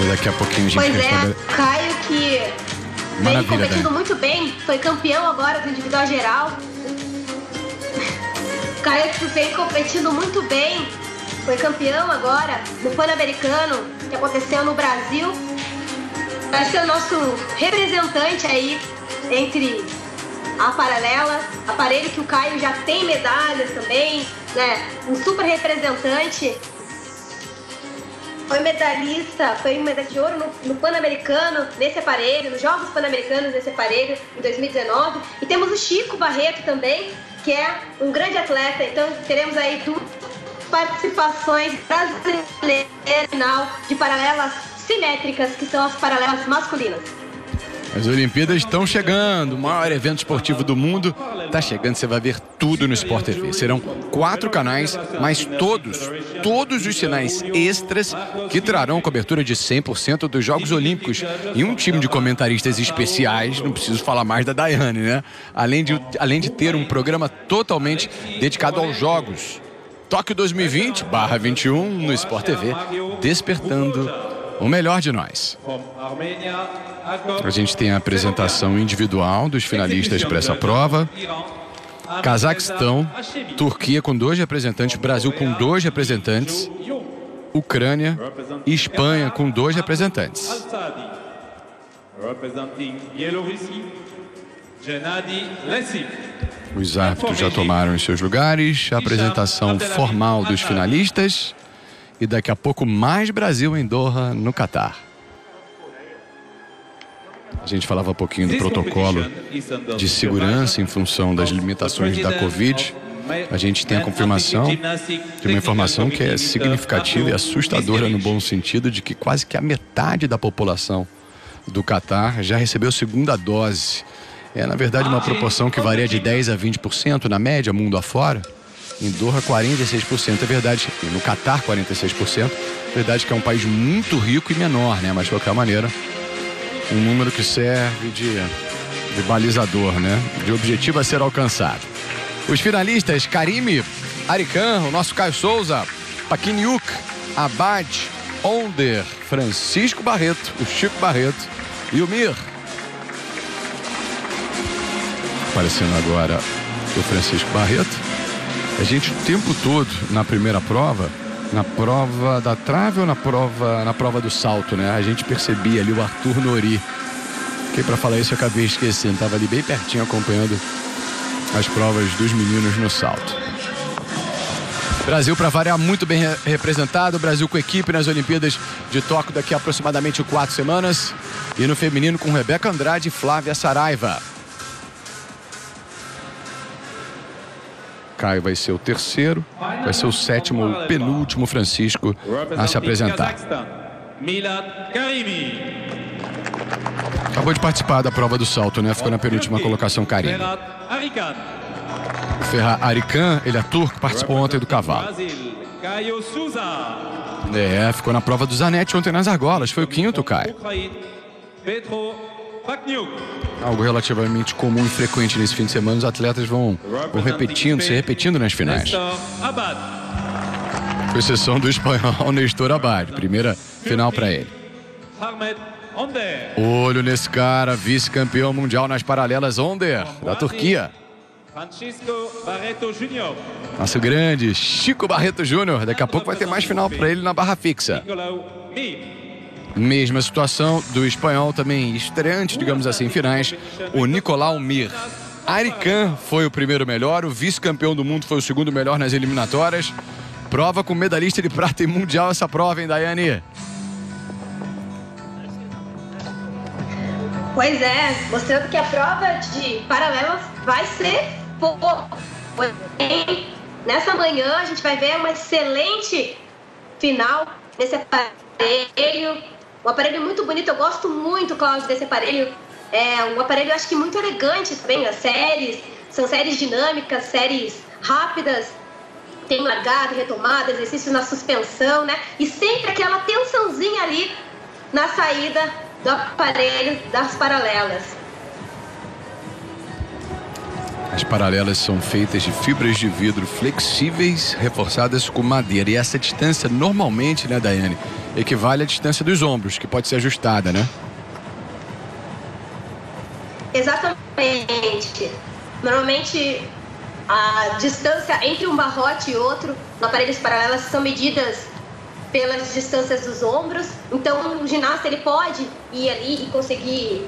Olha, daqui a pouquinho a gente... Pois é, Caio que vem competindo né? muito bem, foi campeão agora do individual geral. Caio que vem competindo muito bem, foi campeão agora no Pan-Americano, que aconteceu no Brasil. Vai ser o nosso representante aí entre a paralela, aparelho que o Caio já tem medalhas também, né? Um super representante. Foi medalhista de ouro no Pan-Americano, nesse aparelho, nos Jogos Pan-Americanos nesse aparelho, em 2019. E temos o Chico Barreto também, que é um grande atleta. Então teremos aí duas participações brasileiras de paralelas simétricas, que são as paralelas masculinas. As Olimpíadas estão chegando, o maior evento esportivo do mundo está chegando, você vai ver tudo no Sport TV. Serão 4 canais, mas todos os sinais extras que trarão cobertura de 100% dos Jogos Olímpicos. E um time de comentaristas especiais, não preciso falar mais da Daiane, né? Além de ter um programa totalmente dedicado aos Jogos. Tóquio 2020/21 no Sport TV, despertando o melhor de nós. A gente tem a apresentação individual dos finalistas para essa prova. Cazaquistão, Turquia com 2 representantes, Brasil com 2 representantes, Ucrânia e Espanha com 2 representantes. Os árbitros já tomaram os seus lugares, a apresentação formal dos finalistas e daqui a pouco mais Brasil em Doha, no Catar. A gente falava um pouquinho do protocolo de segurança em função das limitações da Covid. A gente tem a confirmação de uma informação que é significativa e assustadora no bom sentido, de que quase que a metade da população do Catar já recebeu a segunda dose. É, na verdade, uma proporção que varia de 10% a 20% na média, mundo afora. Em Doha, 46%. É verdade, e no Catar, 46%. É verdade que é um país muito rico e menor, né? Mas, de qualquer maneira, um número que serve de balizador, né? De objetivo a ser alcançado. Os finalistas: Karime, Arikan, o nosso Caio Souza, Pakiniuk, Abad, Onder, Francisco Barreto, o Chico Barreto e o Mir. Aparecendo agora o Francisco Barreto. A gente o tempo todo na primeira prova, na prova da trave ou na prova do salto, né? A gente percebia ali o Arthur Nori. Fiquei para falar isso, eu acabei esquecendo. Estava ali bem pertinho acompanhando as provas dos meninos no salto. Brasil, para variar, muito bem representado. Brasil com equipe nas Olimpíadas de Tóquio daqui a aproximadamente 4 semanas. E no feminino com Rebeca Andrade e Flávia Saraiva. Caio vai ser o terceiro, vai ser o sétimo ou penúltimo Francisco a se apresentar. Acabou de participar da prova do salto, né? Ficou na penúltima colocação, Karime. O Ferhat Arikan, ele é turco, participou ontem do cavalo. Ficou na prova do Zanetti ontem nas argolas, foi o quinto, Caio. Algo relativamente comum e frequente nesse fim de semana, os atletas vão se repetindo nas finais. Com exceção do espanhol Nestor Abad, primeira final para ele. Olho nesse cara, vice-campeão mundial nas paralelas, Onder, da Turquia. Nosso grande Chico Barreto Júnior, daqui a pouco vai ter mais final para ele na barra fixa. Mesma situação do espanhol também estreante, digamos assim, em finais, o Nicolau Mir. Arikan foi o primeiro melhor, o vice-campeão do mundo foi o segundo melhor nas eliminatórias. Prova com medalhista de prata em mundial essa prova, hein, Daiane? Pois é, mostrando que a prova de paralelas vai ser boa. Nessa manhã a gente vai ver uma excelente final desse aparelho. Um aparelho muito bonito, eu gosto muito, Cláudio, desse aparelho. É um aparelho, acho que muito elegante também. As séries são séries dinâmicas, séries rápidas. Tem largada, retomada, exercícios na suspensão, né? E sempre aquela tensãozinha ali na saída do aparelho das paralelas. As paralelas são feitas de fibras de vidro flexíveis, reforçadas com madeira. E essa distância, normalmente, né, Daiane, equivale à distância dos ombros, que pode ser ajustada, né? Exatamente. Normalmente, a distância entre um barrote e outro, no aparelhos paralelas, são medidas pelas distâncias dos ombros. Então, o ginasta ele pode ir ali e conseguir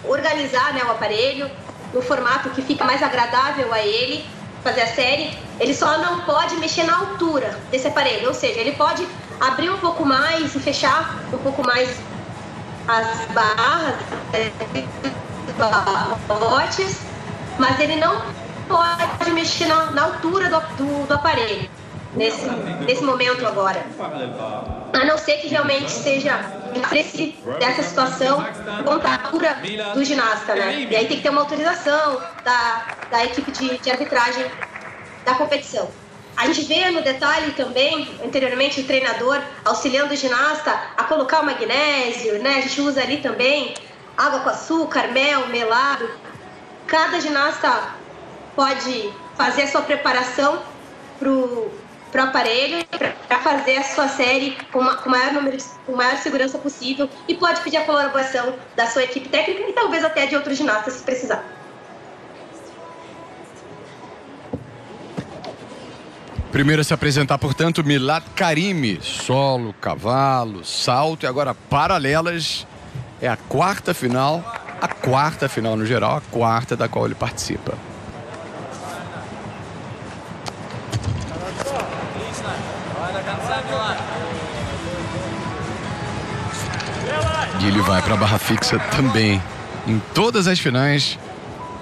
organizar, né, o aparelho no formato que fica mais agradável a ele fazer a série. Ele só não pode mexer na altura desse aparelho, ou seja, ele pode abrir um pouco mais e fechar um pouco mais as barras, barrotes, mas ele não pode mexer na altura do aparelho nesse momento agora. A não ser que realmente seja dessa situação com a altura do ginasta, né? E aí tem que ter uma autorização da equipe de arbitragem da competição. A gente vê no detalhe também, anteriormente, o treinador auxiliando o ginasta a colocar o magnésio, né? A gente usa ali também água com açúcar, mel, melado. Cada ginasta pode fazer a sua preparação pro aparelho para fazer a sua série com o maior segurança possível, e pode pedir a colaboração da sua equipe técnica e talvez até de outros ginastas se precisar. Primeiro a se apresentar, portanto, Milad Karimi, solo, cavalo, salto, e agora paralelas. É a quarta final no geral, a quarta da qual ele participa. E ele vai para a barra fixa também. Em todas as finais,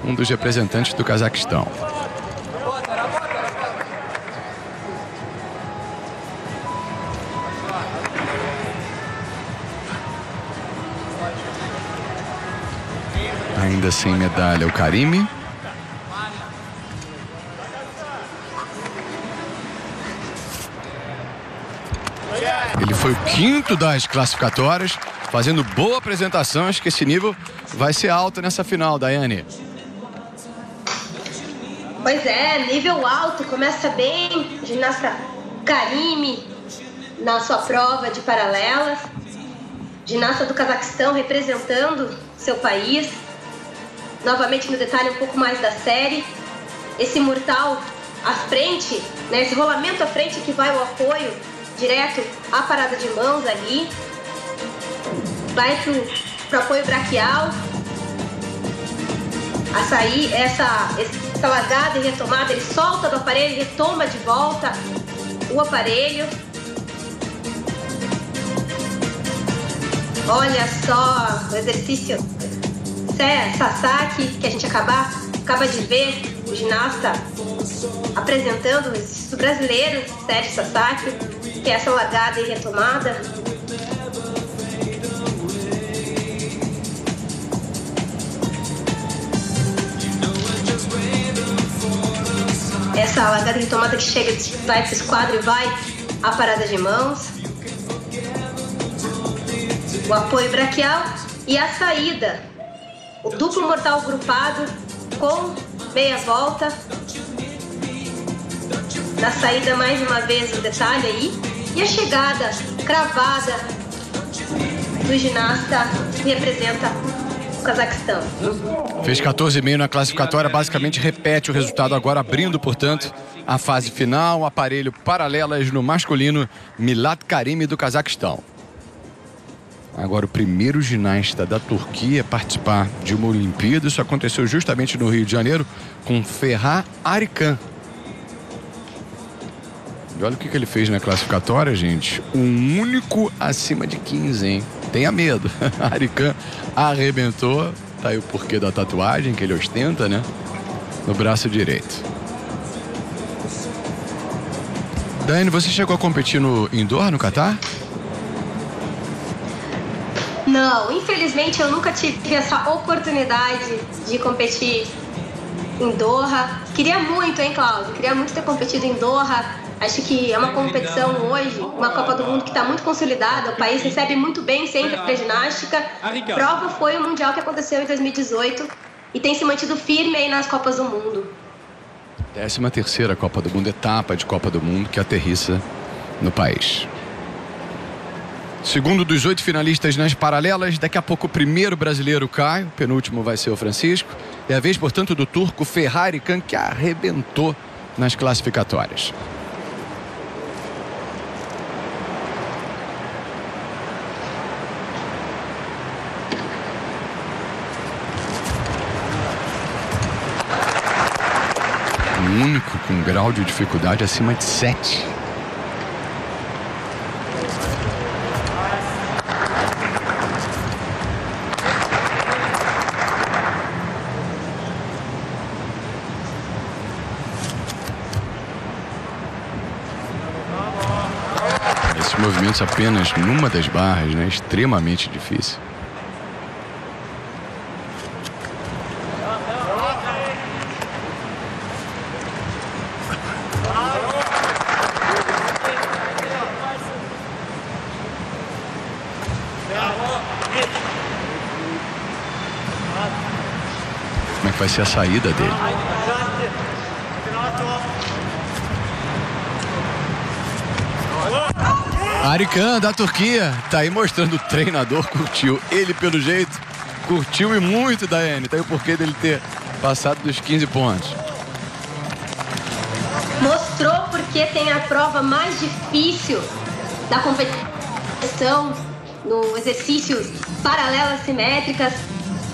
um dos representantes do Cazaquistão. Ainda sem medalha o Karimi. Ele foi o quinto das classificatórias, fazendo boa apresentação. Acho que esse nível vai ser alto nessa final, Daiane. Pois é, nível alto, começa bem. Ginasta Karimi na sua prova de paralelas. Ginasta do Cazaquistão representando seu país. Novamente no detalhe um pouco mais da série. Esse mortal à frente, né, esse rolamento à frente que vai o apoio direto à parada de mãos ali. Vai pro apoio braquial. A sair, essa largada e retomada, ele solta do aparelho, retoma de volta o aparelho. Olha só o exercício Sasaki, que a gente acaba de ver o ginasta apresentando o exercício brasileiro, Sérgio Sasaki, que é essa largada e retomada. Essa largada e retomada que chega, vai para o esquadro e vai à parada de mãos. O apoio braquial e a saída. O duplo mortal grupado com meia volta. Na saída, mais uma vez, o detalhe aí. E a chegada cravada do ginasta que representa o Cazaquistão. Fez 14,5 na classificatória, basicamente repete o resultado agora, abrindo, portanto, a fase final. Aparelho paralelas no masculino, Milad Karimi do Cazaquistão. Agora o primeiro ginasta da Turquia a participar de uma Olimpíada. Isso aconteceu justamente no Rio de Janeiro com Ferhat Arikan. E olha o que ele fez na classificatória, gente. Um único acima de 15, hein? Tenha medo. Arikan arrebentou. Tá aí o porquê da tatuagem que ele ostenta, né? No braço direito. Daiane, você chegou a competir no indoor, no Catar? Não, infelizmente eu nunca tive essa oportunidade de competir em Doha. Queria muito, hein, Cláudio? Queria muito ter competido em Doha. Acho que é uma competição hoje, uma Copa do Mundo que está muito consolidada. O país recebe muito bem sempre a ginástica. A prova foi o Mundial que aconteceu em 2018 e tem se mantido firme aí nas Copas do Mundo. 13ª Copa do Mundo, etapa de Copa do Mundo que aterrissa no país. Segundo dos 8 finalistas nas paralelas, daqui a pouco o primeiro brasileiro cai, o penúltimo vai ser o Francisco. É a vez, portanto, do turco Ferrari Khan, que arrebentou nas classificatórias. O único com grau de dificuldade acima de 7. Esses movimentos apenas numa das barras, né? Extremamente difícil. Como é que vai ser a saída dele? Arikan, da Turquia, tá aí mostrando o treinador, curtiu. Ele, pelo jeito, curtiu e muito, Daiane. Tá aí o porquê dele ter passado dos 15 pontos. Mostrou porque tem a prova mais difícil da competição, no exercícios paralelas simétricas.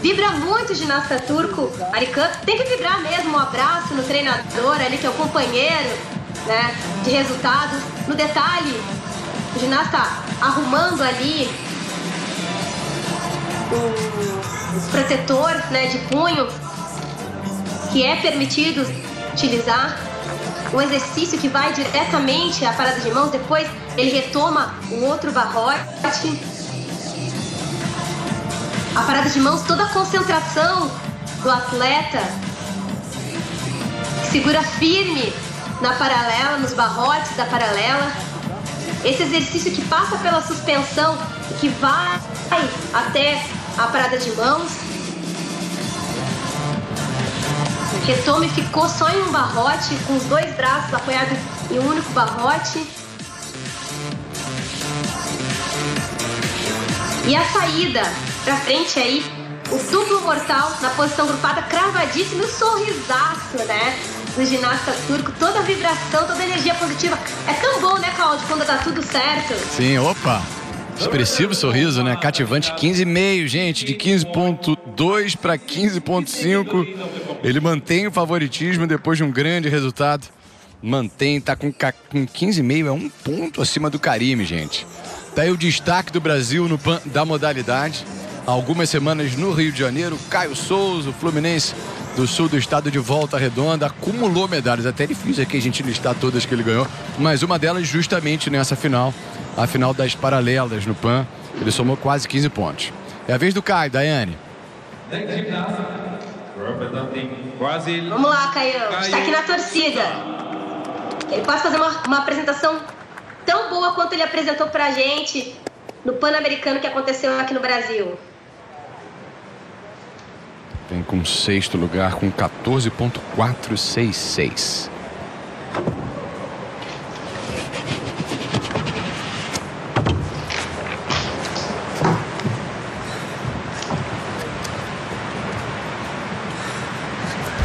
Vibra muito o ginasta turco, Arikan. Tem que vibrar mesmo, um abraço no treinador ali, que é o companheiro, né, de resultados. No detalhe, o ginasta arrumando ali o protetor, né, de punho, que é permitido utilizar. Um exercício que vai diretamente à parada de mãos, depois ele retoma o outro barrote. A parada de mãos, toda a concentração do atleta, que segura firme na paralela, nos barrotes da paralela. Esse exercício que passa pela suspensão e que vai até a parada de mãos. O retome ficou só em um barrote, com os 2 braços apoiados em um único barrote. E a saída pra frente aí, o duplo mortal na posição grupada, cravadíssimo, e o sorrisaço, né, do ginasta turco, toda a vibração, toda a energia positiva. É tão bom, né, Cláudio, quando dá tudo certo. Sim, opa! Expressivo sorriso, né? Cativante, 15,5, gente, de 15,2 para 15,5. Ele mantém o favoritismo depois de um grande resultado. Mantém, tá com 15,5, é 1 ponto acima do Karime, gente. Tá aí o destaque do Brasil no PAN da modalidade. Há algumas semanas no Rio de Janeiro, Caio Souza, o Fluminense do sul do estado, de Volta Redonda, acumulou medalhas. Até difícil aqui a gente listar todas que ele ganhou, mas uma delas justamente nessa final, a final das paralelas no PAN. Ele somou quase 15 pontos. É a vez do Caio, Daiane. Vamos lá, Caio. Está aqui na torcida. Ele pode fazer uma apresentação tão boa quanto ele apresentou pra gente no Pan-Americano que aconteceu aqui no Brasil. Vem com 6º lugar com 14,466.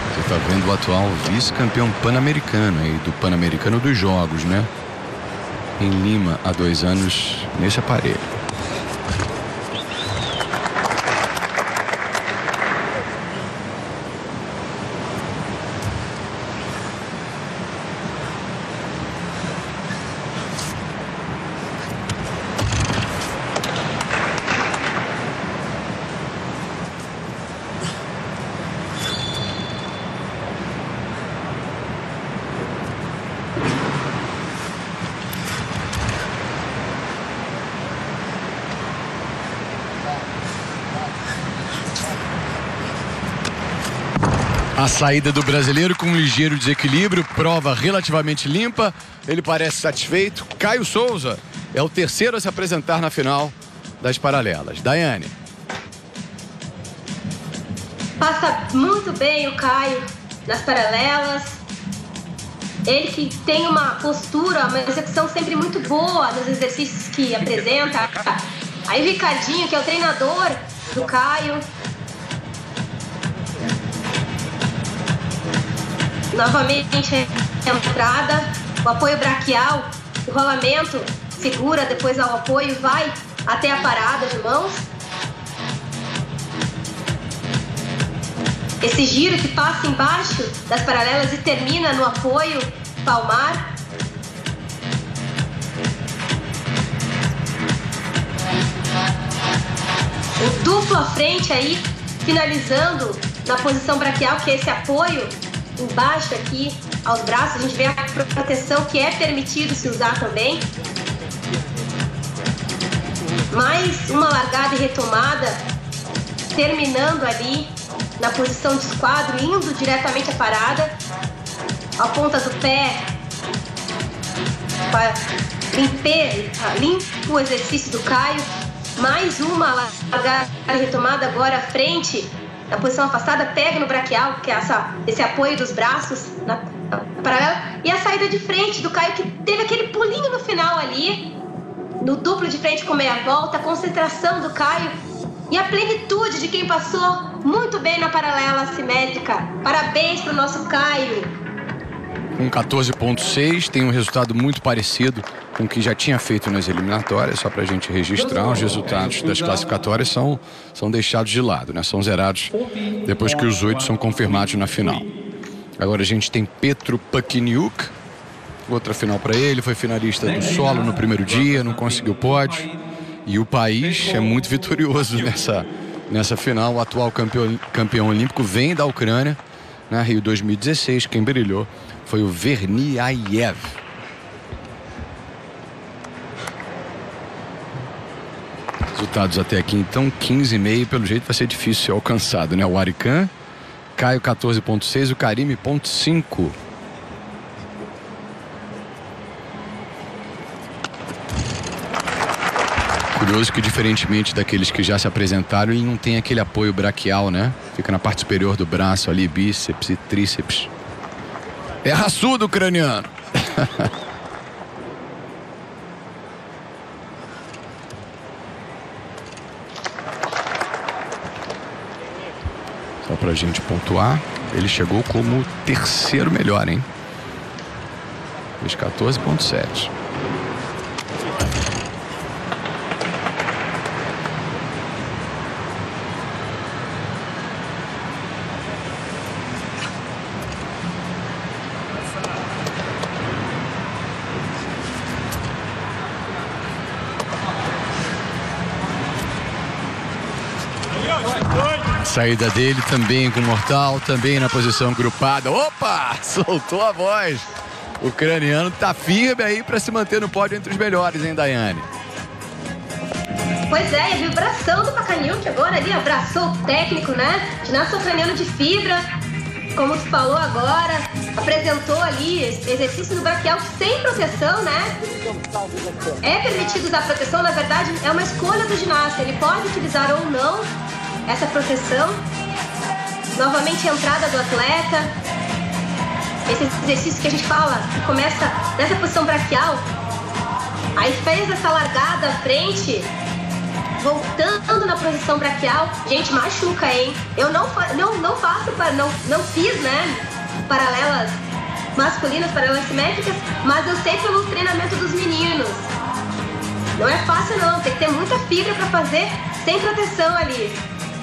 Você está vendo o atual vice-campeão pan-americano aí, do Pan-Americano dos Jogos, né? Em Lima, há 2 anos, nesse aparelho. A saída do brasileiro com um ligeiro desequilíbrio, prova relativamente limpa, ele parece satisfeito. Caio Souza é o terceiro a se apresentar na final das paralelas. Daiane. Passa muito bem o Caio nas paralelas. Ele que tem uma postura, uma execução sempre muito boa nos exercícios que apresenta. Aí o Ricardinho, que é o treinador do Caio. Novamente a entrada, o apoio braquial, o rolamento, segura depois ao apoio, vai até a parada de mãos. Esse giro que passa embaixo das paralelas e termina no apoio palmar. O duplo à frente aí, finalizando na posição braquial, que é esse apoio embaixo aqui aos braços. A gente vê a proteção que é permitido se usar também. Mais uma largada e retomada, terminando ali na posição de esquadro, indo diretamente à parada. A ponta do pé, limpa o exercício do Caio. Mais uma largada e retomada agora à frente, na posição afastada, pega no braquial, que é esse apoio dos braços na paralela. E a saída de frente do Caio, que teve aquele pulinho no final ali, no duplo de frente com meia volta, a concentração do Caio e a plenitude de quem passou muito bem na paralela assimétrica. Parabéns para o nosso Caio. Com 14,6, tem um resultado muito parecido com o que já tinha feito nas eliminatórias. Só para a gente registrar, os resultados das classificatórias são deixados de lado, né? São zerados depois que os 8 são confirmados na final. Agora a gente tem Petro Pachiniuk, outra final para ele, foi finalista do solo no primeiro dia, não conseguiu pódio. E o país é muito vitorioso nessa final. O atual campeão olímpico vem da Ucrânia, na Rio 2016. Quem brilhou foi o Verniayev. Resultados até aqui, então, 15,5. Pelo jeito vai ser difícil ser alcançado, né? O Arikan, Caio 14,6, o Karime 0,5. Curioso que, diferentemente daqueles que já se apresentaram, ele não tem aquele apoio braquial, né? Fica na parte superior do braço ali, bíceps e tríceps. É raçudo ucraniano. Só pra gente pontuar, ele chegou como terceiro melhor, hein? Fez 14,7. Saída dele também com mortal, também na posição grupada. Opa! Soltou a voz. O ucraniano tá firme aí para se manter no pódio entre os melhores, hein, Daiane? Pois é, e a vibração do Pachiniuk agora ali abraçou o técnico, né? Ginasta ucraniano de fibra, como tu falou agora, apresentou ali exercício do braquial sem proteção, né? É permitido usar proteção, na verdade é uma escolha do ginasta, ele pode utilizar ou não essa proteção. Novamente a entrada do atleta, esse exercício que a gente fala, que começa nessa posição braquial, aí fez essa largada à frente, voltando na posição braquial. Gente, machuca, hein? Eu não faço, não fiz, né, paralelas masculinas, paralelas simétricas, mas eu sei pelo treinamento dos meninos. Não é fácil não, tem que ter muita fibra para fazer sem proteção ali.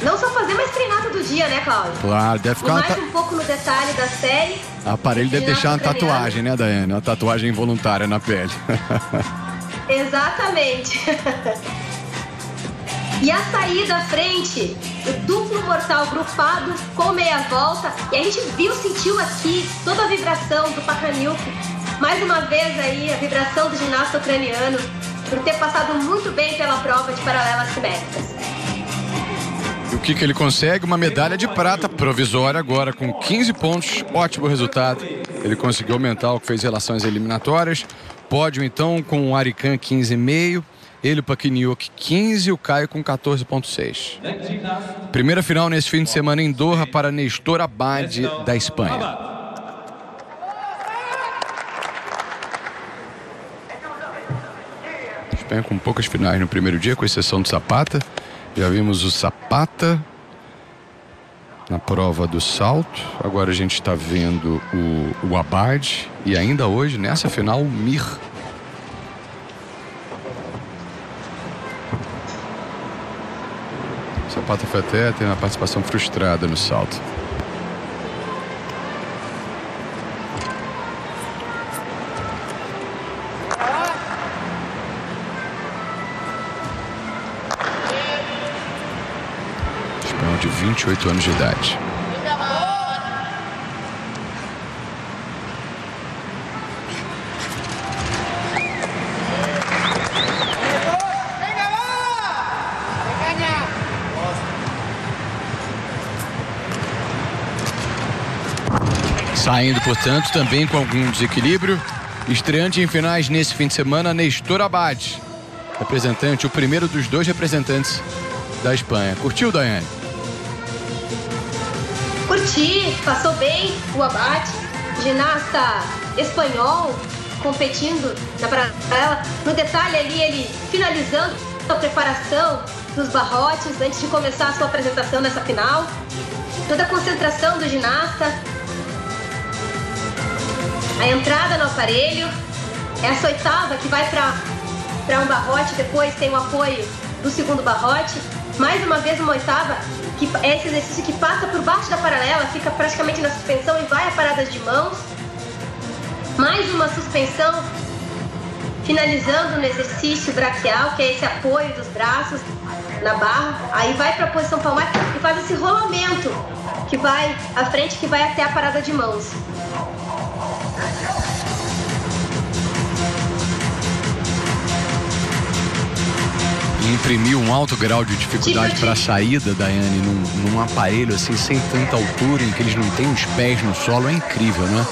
Não só fazer, mas treinar todo dia, né, Cláudio? Claro, deve ficar mais um pouco no detalhe da série. O aparelho deve deixar uma tatuagem, né, Daiane? Uma tatuagem involuntária na pele. Exatamente. E a saída à frente, o duplo mortal grupado com meia volta. E a gente sentiu aqui toda a vibração do Pachiniuk. Mais uma vez aí, a vibração do ginasta ucraniano, por ter passado muito bem pela prova de paralelas simétricas. E o que ele consegue? Uma medalha de prata provisória agora, com 15 pontos. Ótimo resultado. Ele conseguiu aumentar o que fez em relação às eliminatórias. Pódio, então, com o Arikan 15,5. Ele, o Paquiniuk, 15 e o Caio com 14,6. Primeira final nesse fim de semana em Doha para Nestor Abad, da Espanha. Espanha com poucas finais no primeiro dia, com exceção do Zapata. Já vimos o Zapata na prova do salto. Agora a gente está vendo o Abad. E ainda hoje, nessa final, o Mir. O Zapata foi até ter uma participação frustrada no salto. De 28 anos de idade. Saindo, portanto, também com algum desequilíbrio. Estreante em finais nesse fim de semana, Nestor Abad, representante, o primeiro dos dois representantes da Espanha. Curtiu, Daiane? Curti, passou bem o Abad, ginasta espanhol, competindo na paralela. No detalhe ali, ele finalizando a preparação dos barrotes antes de começar a sua apresentação nessa final. Toda a concentração do ginasta. A entrada no aparelho. Essa oitava que vai para um barrote, depois tem o apoio do segundo barrote. Mais uma vez uma oitava, que é esse exercício que passa por baixo da paralela, fica praticamente na suspensão e vai a paradas de mãos. Mais uma suspensão, finalizando no exercício braquial, que é esse apoio dos braços na barra. Aí vai para a posição palmar e faz esse rolamento, que vai à frente, que vai até a parada de mãos. Imprimiu um alto grau de dificuldade para a saída, Daiane, num aparelho assim, sem tanta altura, em que eles não têm os pés no solo. É incrível, né?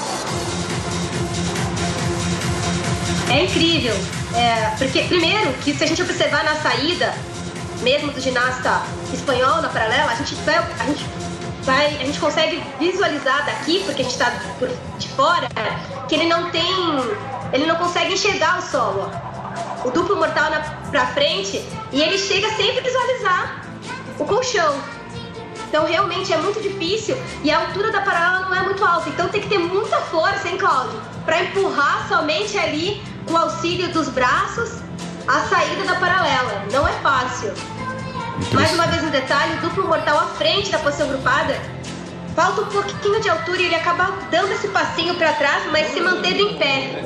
É incrível. Porque, primeiro, que se a gente observar na saída, mesmo do ginasta espanhol na paralela, a gente consegue visualizar daqui, porque a gente está de fora, que ele não consegue enxergar o solo. O duplo mortal pra frente, e ele chega sempre a visualizar o colchão. Então realmente é muito difícil, e a altura da paralela não é muito alta, então tem que ter muita força, hein, Cláudio, para empurrar somente ali com o auxílio dos braços a saída da paralela. Não é fácil. Mais uma vez no detalhe, o duplo mortal à frente da posição grupada, falta um pouquinho de altura e ele acaba dando esse passinho para trás, mas se mantendo em pé.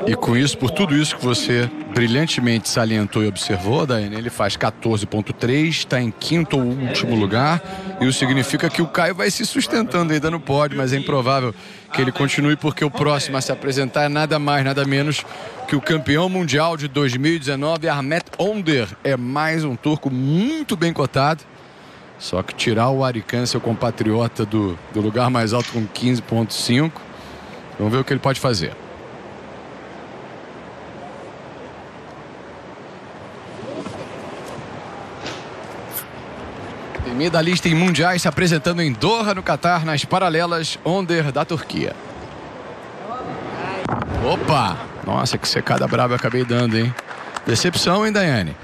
E com isso, por tudo isso que você brilhantemente salientou e observou, Daiane, ele faz 14,3, está em quinto ou último lugar. Isso significa que o Caio vai se sustentando ainda no pódio, mas é improvável que ele continue, porque o próximo a se apresentar é nada mais, nada menos que o campeão mundial de 2019, Ahmet Önder. É mais um turco muito bem cotado. Só que tirar o Arikan, seu compatriota, do lugar mais alto com 15,5. Vamos ver o que ele pode fazer. Medalhista em mundiais se apresentando em Doha, no Catar, nas paralelas, Önder, da Turquia. Opa! Nossa, que secada brava eu acabei dando, hein? Decepção, hein, Daiane?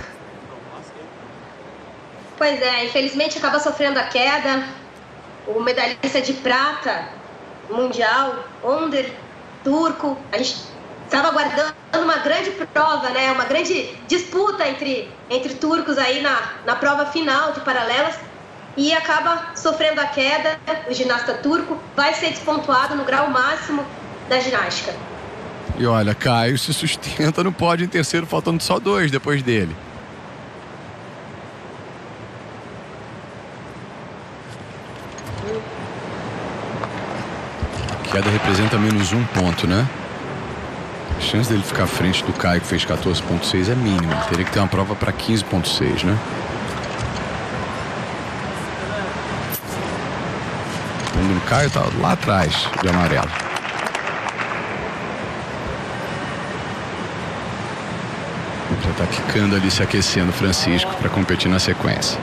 Pois é, infelizmente acaba sofrendo a queda. O medalhista de prata mundial, Önder, turco. A gente estava aguardando uma grande prova, né? Uma grande disputa entre turcos aí na prova final de paralelas. E acaba sofrendo a queda. O ginasta turco vai ser despontuado no grau máximo da ginástica. E olha, Caio se sustenta no pódio em terceiro, faltando só 2 depois dele. A queda representa menos 1 ponto, né? A chance dele ficar à frente do Caio, que fez 14,6, é mínima. Teria que ter uma prova para 15,6, né? O Caio está lá atrás de amarelo. Já tá quicando ali, se aquecendo, Francisco, para competir na sequência.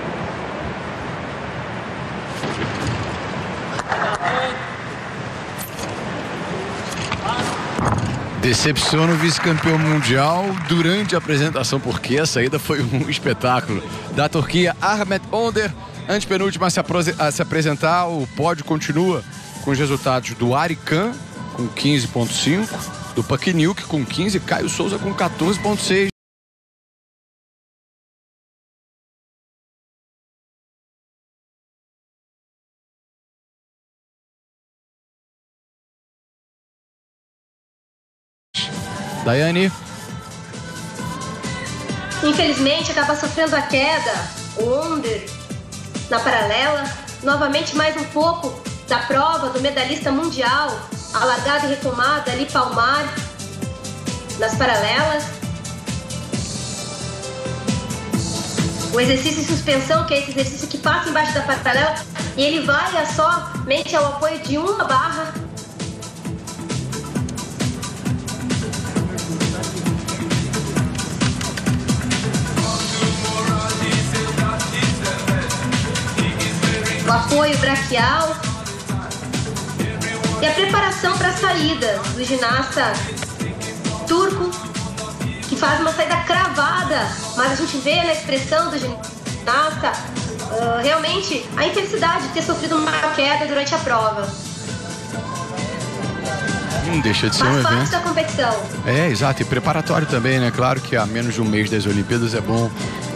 Decepciona o vice-campeão mundial durante a apresentação, porque a saída foi um espetáculo. Da Turquia, Ahmet Önder, antepenúltima a se apresentar. O pódio continua com os resultados do Arikan, com 15,5, do Pakiniuk com 15, Caio Souza com 14,6. Daiane. Infelizmente acaba sofrendo a queda, o Önder na paralela. Novamente mais um pouco da prova do medalhista mundial, a largada e retomada ali, Palmar nas paralelas. O exercício de suspensão, que é esse exercício que passa embaixo da paralela e ele vai somente ao apoio de uma barra. O apoio braquial e a preparação para a saída do ginasta turco, que faz uma saída cravada, mas a gente vê na expressão do ginasta realmente a infelicidade de ter sofrido uma queda durante a prova. Deixa de ser um evento da competição. É, exato, e preparatório também, né? Claro que há menos de um mês das Olimpíadas é bom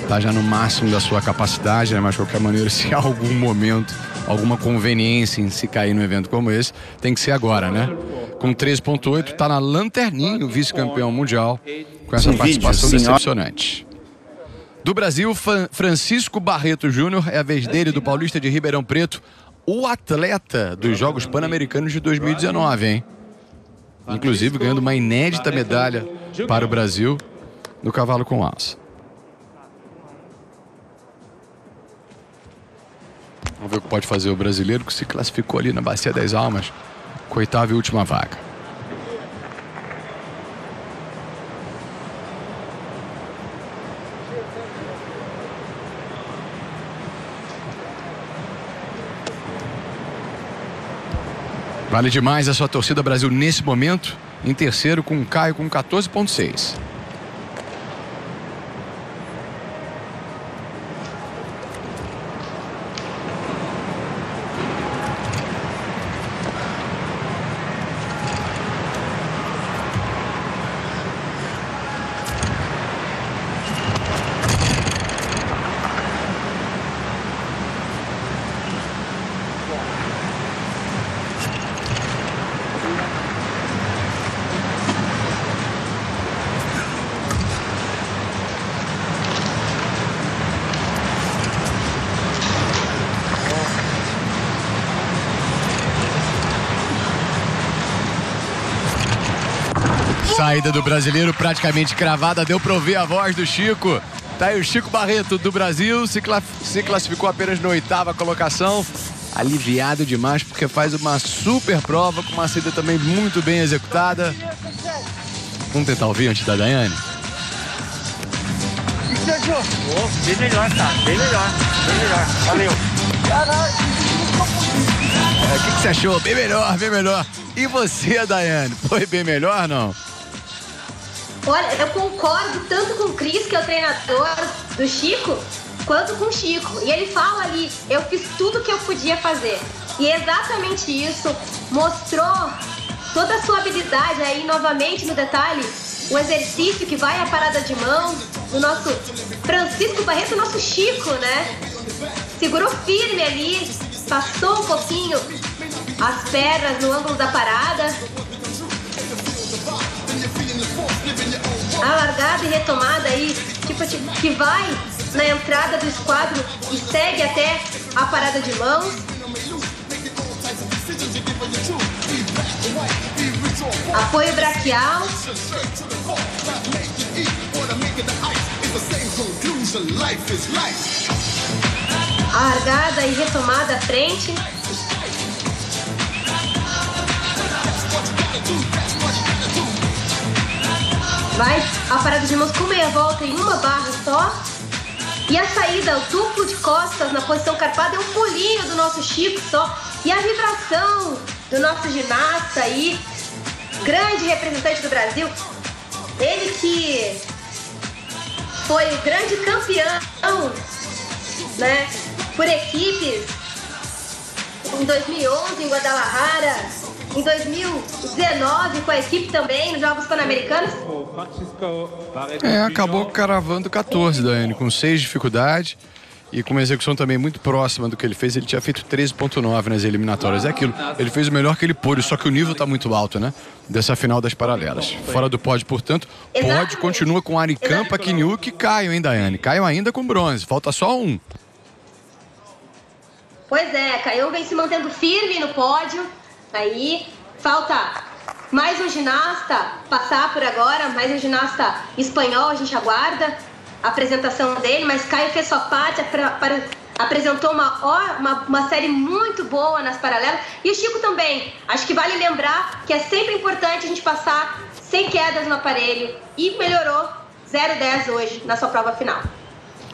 estar já no máximo da sua capacidade, né? Mas de qualquer maneira, se há algum momento, alguma conveniência em se cair num evento como esse, tem que ser agora, né? Com 13,8, tá na lanterninha o vice-campeão mundial, com essa participação decepcionante. Do Brasil, Francisco Barreto Júnior, é a vez dele, do Paulista de Ribeirão Preto, o atleta dos Jogos Pan-Americanos de 2019, hein? Inclusive ganhando uma inédita medalha para o Brasil no cavalo com asa. Vamos ver o que pode fazer o brasileiro, que se classificou ali na Bacia das Almas com a oitava e última vaga. Vale demais a sua torcida Brasil nesse momento, em terceiro com o Caio com 14,6. Saída do brasileiro praticamente cravada, deu pra ouvir a voz do Chico. Tá aí o Chico Barreto do Brasil, se classificou apenas na oitava colocação. Aliviado demais porque faz uma super prova, com uma saída também muito bem executada. Vamos tentar ouvir antes da Daiane? Bem melhor, tá? Bem melhor. Bem melhor. Valeu. O que você achou? Bem melhor, bem melhor. E você, Daiane? Foi bem melhor, não? Olha, eu concordo tanto com o Cris, que é o treinador do Chico, quanto com o Chico. E ele fala ali, eu fiz tudo o que eu podia fazer. E é exatamente isso. Mostrou toda a sua habilidade aí, novamente no detalhe, o exercício que vai à parada de mão do nosso Francisco Barreto, nosso Chico, né? Segurou firme ali, passou um pouquinho as pernas no ângulo da parada. A largada e retomada aí, tipo, que vai na entrada do esquadro e segue até a parada de mãos. Apoio braquial. A largada e retomada à frente. Vai a parada de mãos com meia volta em uma barra só. E a saída, o duplo de costas na posição carpada é um pulinho do nosso Chico só. E a vibração do nosso ginasta aí, grande representante do Brasil. Ele que foi o grande campeão, né, por equipes em 2011 em Guadalajara, em 2019 com a equipe também nos Jogos Pan-Americanos. Acabou cravando 14, Daiane, com 6 dificuldades e com uma execução também muito próxima do que ele fez. Ele tinha feito 13.9 nas eliminatórias. É aquilo, ele fez o melhor que ele pôde, só que o nível está muito alto, né? Dessa final das paralelas. Fora do pódio, portanto, pódio continua com Arikamp, Paquiniuk e Caio, hein, Daiane? Caio ainda com bronze, falta só um. Pois é, Caio vem se mantendo firme no pódio. Aí falta mais um ginasta passar por agora, mais um ginasta espanhol, a gente aguarda a apresentação dele, mas Caio fez sua parte, apresentou uma série muito boa nas paralelas. E o Chico também. Acho que vale lembrar que é sempre importante a gente passar sem quedas no aparelho, e melhorou 0,10 hoje na sua prova final.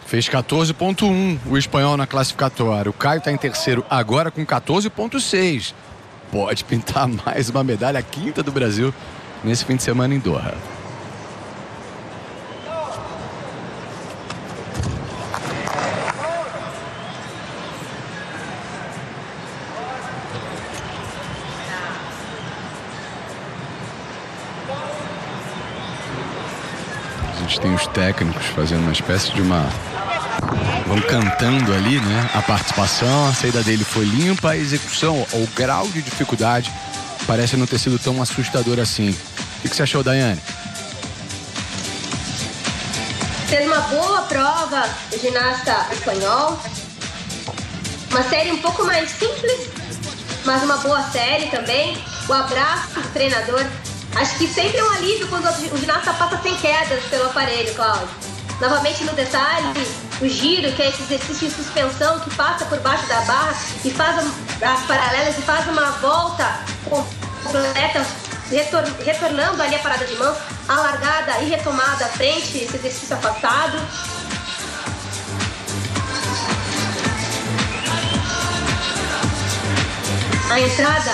Fez 14.1 o espanhol na classificatória. O Caio está em terceiro agora com 14.6. Pode pintar mais uma medalha, a quinta do Brasil nesse fim de semana em Doha. A gente tem os técnicos fazendo uma espécie de vão cantando ali, né? A participação, a saída dele foi limpa, a execução, o grau de dificuldade parece não ter sido tão assustador assim. O que você achou, Daiane? Fez uma boa prova o ginasta espanhol. Uma série um pouco mais simples, mas uma boa série também. O abraço do treinador. Acho que sempre é um alívio quando o ginasta passa sem quedas pelo aparelho, Cláudio. Novamente no detalhe, o giro, que é esse exercício de suspensão que passa por baixo da barra e faz as paralelas e faz uma volta completa, retornando ali a parada de mãos, a largada e retomada à frente, esse exercício afastado. A entrada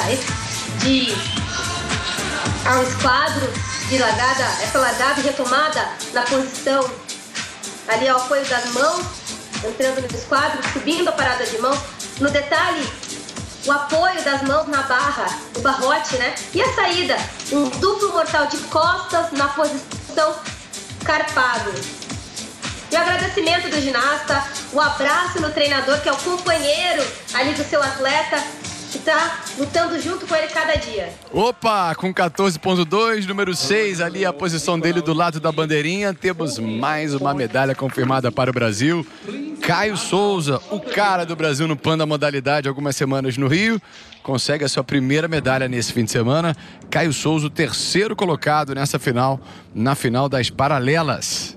ao esquadro de largada, essa largada e retomada na posição ali ao apoio das mãos, entrando no esquadro, subindo a parada de mãos. No detalhe, o apoio das mãos na barra, o barrote, né? E a saída, um duplo mortal de costas na posição carpado. E o agradecimento do ginasta, o abraço no treinador, que é o companheiro ali do seu atleta, que está lutando junto com ele cada dia. Opa, com 14.2, número 6, ali a posição dele do lado da bandeirinha. Temos mais uma medalha confirmada para o Brasil. Caio Souza, o cara do Brasil no PAN da modalidade, algumas semanas no Rio, consegue a sua primeira medalha nesse fim de semana. Caio Souza, o terceiro colocado nessa final, na final das paralelas.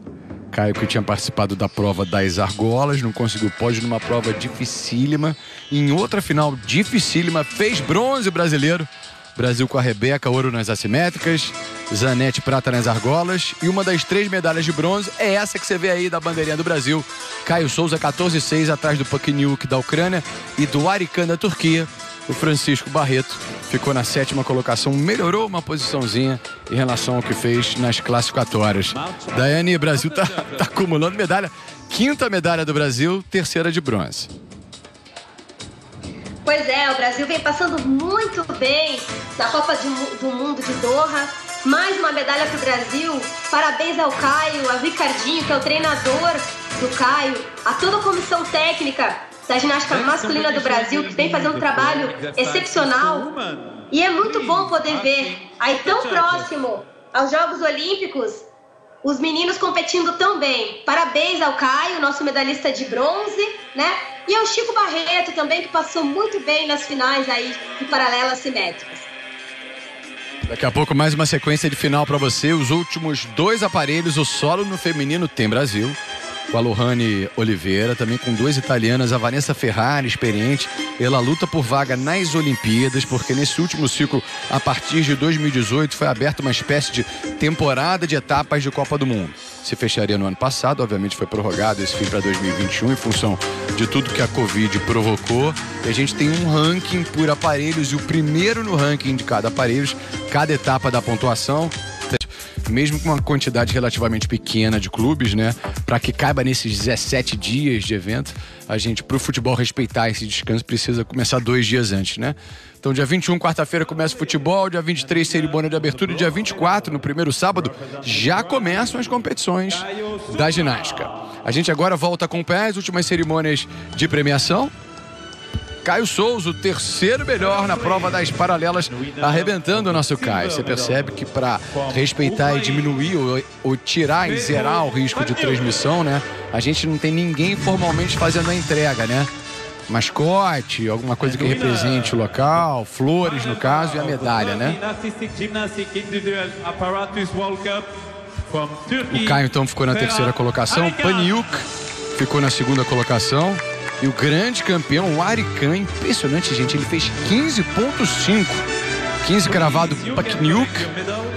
Caio, que tinha participado da prova das argolas, não conseguiu pódio numa prova dificílima. Em outra final dificílima, fez bronze brasileiro. Brasil com a Rebeca, ouro nas assimétricas, Zanetti prata nas argolas. E uma das 3 medalhas de bronze é essa que você vê aí da bandeirinha do Brasil. Caio Souza, 14,6, atrás do Paquiniuk da Ucrânia e do Arikamp da Turquia. O Francisco Barreto ficou na 7ª colocação, melhorou uma posiçãozinha em relação ao que fez nas classificatórias. Daiane, o Brasil tá acumulando medalha. 5ª medalha do Brasil, 3ª de bronze. Pois é, o Brasil vem passando muito bem na Copa do Mundo de Doha. Mais uma medalha para o Brasil. Parabéns ao Caio, ao Ricardinho, que é o treinador do Caio, a toda a comissão técnica da ginástica masculina do Brasil, que vem fazendo um trabalho excepcional. E é muito bom poder ver aí tão próximo aos Jogos Olímpicos os meninos competindo tão bem. Parabéns ao Caio, nosso medalhista de bronze, né? E ao Chico Barreto também, que passou muito bem nas finais aí de paralelas simétricas. Daqui a pouco mais uma sequência de final para você. Os últimos 2 aparelhos, o solo no feminino tem Brasil. com a Lohane Oliveira, também com 2 italianas, a Vanessa Ferrari, experiente. Ela luta por vaga nas Olimpíadas, porque nesse último ciclo, a partir de 2018, foi aberta uma espécie de temporada de etapas de Copa do Mundo. Se fecharia no ano passado, obviamente foi prorrogado esse fim para 2021 em função de tudo que a Covid provocou. E a gente tem um ranking por aparelhos e o primeiro no ranking de cada aparelho, cada etapa da pontuação, mesmo com uma quantidade relativamente pequena de clubes, né? Para que caiba nesses 17 dias de evento, a gente, para o futebol respeitar esse descanso, precisa começar 2 dias antes, né? Então, dia 21, quarta-feira, começa o futebol, dia 23, cerimônia de abertura, e dia 24, no primeiro sábado, já começam as competições da ginástica. A gente agora volta a acompanhar as últimas cerimônias de premiação. Caio Souza, o terceiro melhor na prova das paralelas, arrebentando o nosso Caio. Você percebe que para respeitar e diminuir ou tirar e zerar o risco de transmissão, né? A gente não tem ninguém formalmente fazendo a entrega, né? Mascote, alguma coisa que represente o local, flores no caso, e a medalha, né? O Caio então ficou na terceira colocação, Paniuk ficou na segunda colocação. E o grande campeão, o Arikan, impressionante, gente, ele fez 15,5. 15 cravado Paniuk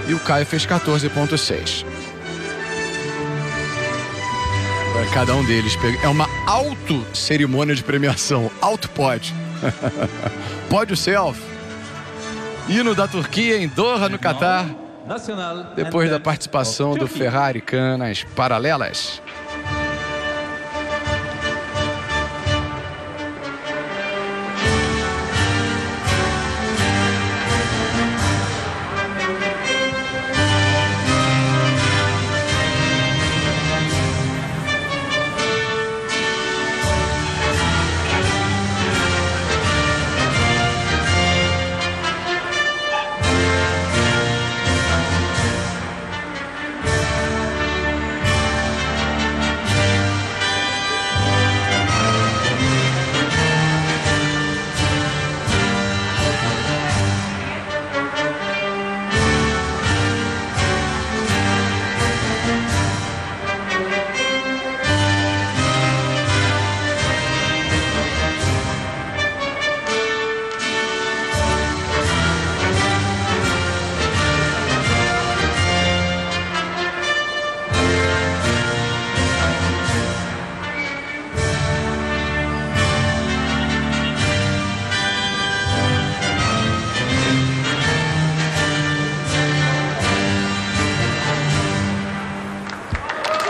e o Caio fez 14,6. Cada um deles é uma auto-cerimônia de premiação, auto-pódio. Pódio self. Hino da Turquia em Doha, no Catar, depois da participação do Ferrari Khan nas paralelas.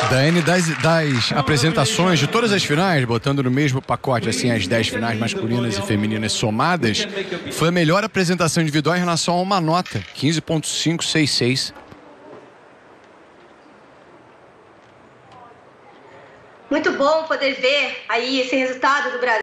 Daiane, das apresentações de todas as finais, botando no mesmo pacote assim as 10 finais masculinas e femininas somadas, foi a melhor apresentação individual em relação a uma nota, 15,566. Muito bom poder ver aí esse resultado do Brasil.